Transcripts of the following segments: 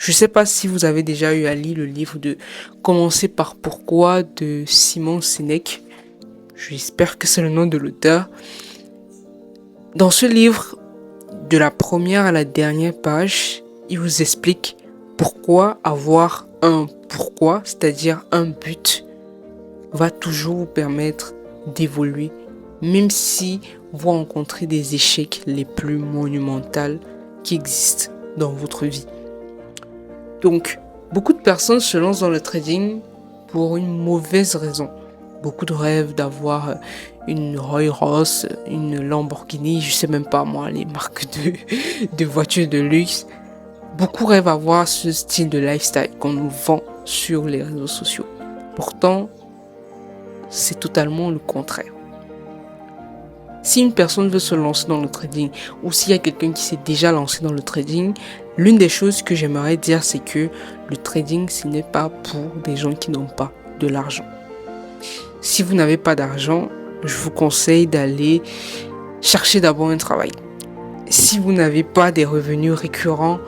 Je ne sais pas si vous avez déjà eu à lire le livre de Commencer par pourquoi de Simon Sinek. J'espère que c'est le nom de l'auteur. Dans ce livre, de la première à la dernière page, il vous explique pourquoi avoir un pourquoi, c'est-à-dire un but, va toujours vous permettre d'évoluer, même si vous rencontrez des échecs les plus monumentaux qui existent dans votre vie. Donc, beaucoup de personnes se lancent dans le trading pour une mauvaise raison. Beaucoup de rêvent d'avoir une Rolls-Royce, une Lamborghini, je sais même pas moi, les marques de voitures de luxe. Beaucoup rêvent d'avoir ce style de lifestyle qu'on nous vend sur les réseaux sociaux. Pourtant, c'est totalement le contraire. Si une personne veut se lancer dans le trading ou s'il y a quelqu'un qui s'est déjà lancé dans le trading, l'une des choses que j'aimerais dire, c'est que le trading, ce n'est pas pour des gens qui n'ont pas de l'argent. Si vous n'avez pas d'argent, je vous conseille d'aller chercher d'abord un travail. Si vous n'avez pas des revenus récurrents,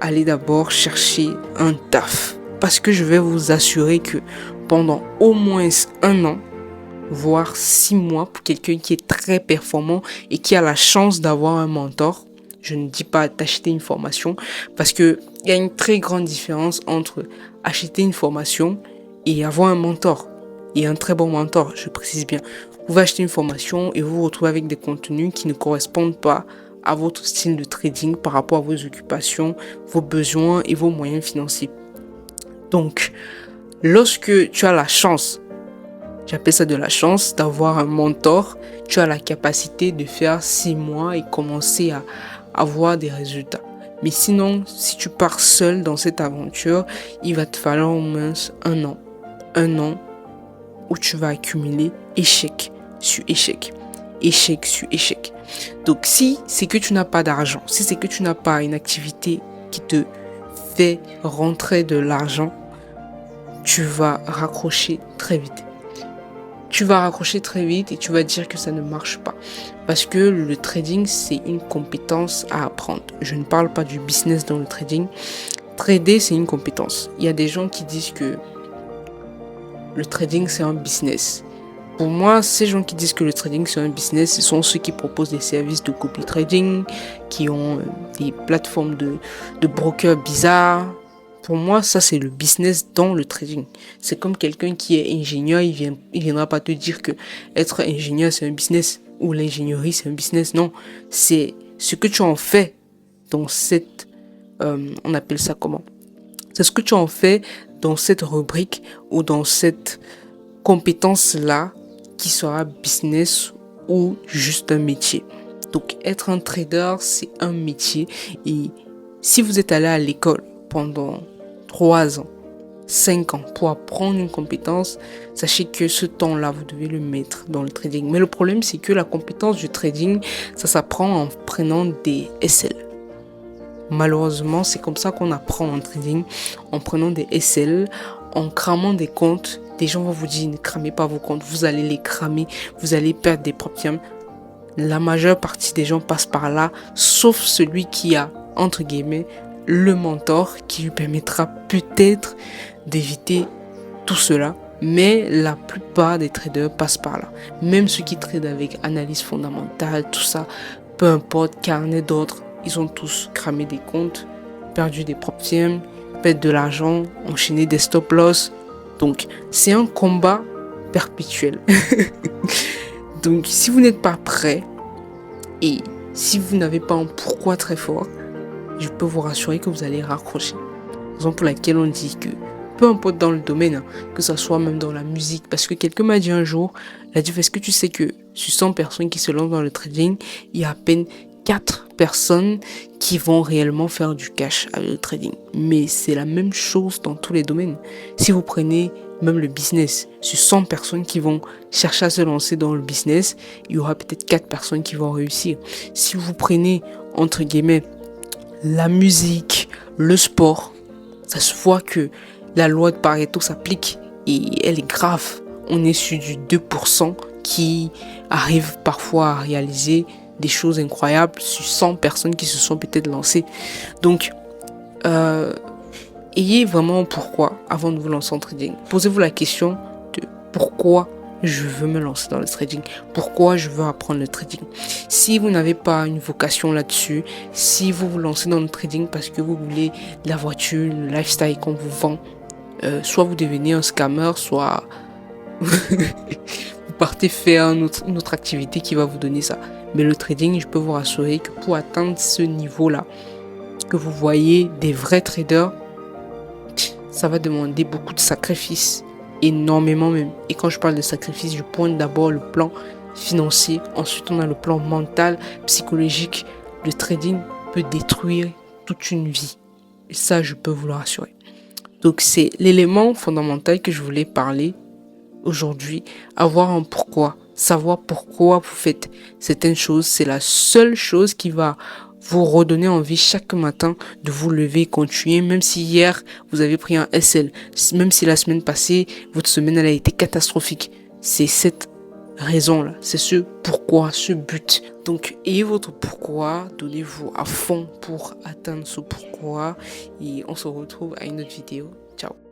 allez d'abord chercher un taf. Parce que je vais vous assurer que pendant au moins 1 an, voire 6 mois, pour quelqu'un qui est très performant et qui a la chance d'avoir un mentor, je ne dis pas d'acheter une formation, parce qu'il y a une très grande différence entre acheter une formation et avoir un mentor. Et un très bon mentor, je précise bien. Vous pouvez acheter une formation et vous vous retrouvez avec des contenus qui ne correspondent pas à votre style de trading par rapport à vos occupations, vos besoins et vos moyens financiers. Donc, lorsque tu as la chance, j'appelle ça de la chance, d'avoir un mentor, tu as la capacité de faire 6 mois et commencer à avoir des résultats. Mais sinon, si tu pars seul dans cette aventure, il va te falloir au moins 1 an. 1 an où tu vas accumuler échec sur échec. Échec sur échec. Donc si c'est que tu n'as pas d'argent, si c'est que tu n'as pas une activité qui te fait rentrer de l'argent, tu vas raccrocher très vite. Tu vas raccrocher très vite et tu vas dire que ça ne marche pas. Parce que le trading, c'est une compétence à apprendre. Je ne parle pas du business dans le trading. Trader, c'est une compétence. Il y a des gens qui disent que le trading, c'est un business. Pour moi, ces gens qui disent que le trading, c'est un business, ce sont ceux qui proposent des services de copy trading, qui ont des plateformes de brokers bizarres. Pour moi, ça, c'est le business dans le trading. C'est comme quelqu'un qui est ingénieur, il viendra pas te dire que être ingénieur, c'est un business, ou l'ingénierie, c'est un business. Non, c'est ce que tu en fais dans cette... on appelle ça comment? C'est ce que tu en fais dans cette rubrique ou dans cette compétence-là qui sera business ou juste un métier. Donc, être un trader, c'est un métier. Et si vous êtes allé à l'école pendant 3 ans, 5 ans pour apprendre une compétence, sachez que ce temps-là, vous devez le mettre dans le trading. Mais le problème, c'est que la compétence du trading, ça s'apprend en prenant des SL. Malheureusement, c'est comme ça qu'on apprend en trading, en prenant des SL, en cramant des comptes. Des gens vont vous dire, ne cramez pas vos comptes, vous allez les cramer, vous allez perdre des propres. La majeure partie des gens passent par là, sauf celui qui a, entre guillemets, le mentor qui lui permettra peut-être d'éviter tout cela. Mais la plupart des traders passent par là. Même ceux qui tradent avec analyse fondamentale, tout ça, peu importe, carnet d'ordre, ils ont tous cramé des comptes, perdu des propres, perdu de l'argent, enchaîné des stop-loss. Donc, c'est un combat perpétuel. Donc, si vous n'êtes pas prêt et si vous n'avez pas un pourquoi très fort, je peux vous rassurer que vous allez raccrocher. Raison pour laquelle on dit que peu importe dans le domaine, que ça soit même dans la musique, parce que quelqu'un m'a dit un jour, il a dit, est-ce que tu sais que sur 100 personnes qui se lancent dans le trading, il y a à peine 4 personnes qui vont réellement faire du cash avec le trading. Mais c'est la même chose dans tous les domaines. Si vous prenez même le business, sur 100 personnes qui vont chercher à se lancer dans le business, il y aura peut-être 4 personnes qui vont réussir. Si vous prenez, entre guillemets, la musique, le sport, ça se voit que la loi de Pareto s'applique et elle est grave. On est sur du 2% qui arrive parfois à réaliser des choses incroyables sur 100 personnes qui se sont peut-être lancées. Donc, ayez vraiment un pourquoi avant de vous lancer en trading. Posez-vous la question de pourquoi je veux me lancer dans le trading, pourquoi je veux apprendre le trading. Si vous n'avez pas une vocation là-dessus, si vous vous lancez dans le trading parce que vous voulez la voiture, le lifestyle qu'on vous vend, soit vous devenez un scammer, soit vous partez faire une autre activité qui va vous donner ça. Mais le trading, je peux vous rassurer que pour atteindre ce niveau-là, que vous voyez des vrais traders, ça va demander beaucoup de sacrifices, énormément même. Et quand je parle de sacrifices, je pointe d'abord le plan financier, ensuite on a le plan mental, psychologique. Le trading peut détruire toute une vie. Et ça, je peux vous le rassurer. Donc c'est l'élément fondamental que je voulais parler aujourd'hui, avoir un pourquoi, savoir pourquoi vous faites certaines choses. C'est la seule chose qui va vous redonner envie chaque matin de vous lever et continuer, même si hier vous avez pris un SL, même si la semaine passée votre semaine elle a été catastrophique. C'est cette raison-là, c'est ce pourquoi, ce but. Donc ayez votre pourquoi, donnez-vous à fond pour atteindre ce pourquoi et on se retrouve à une autre vidéo. Ciao.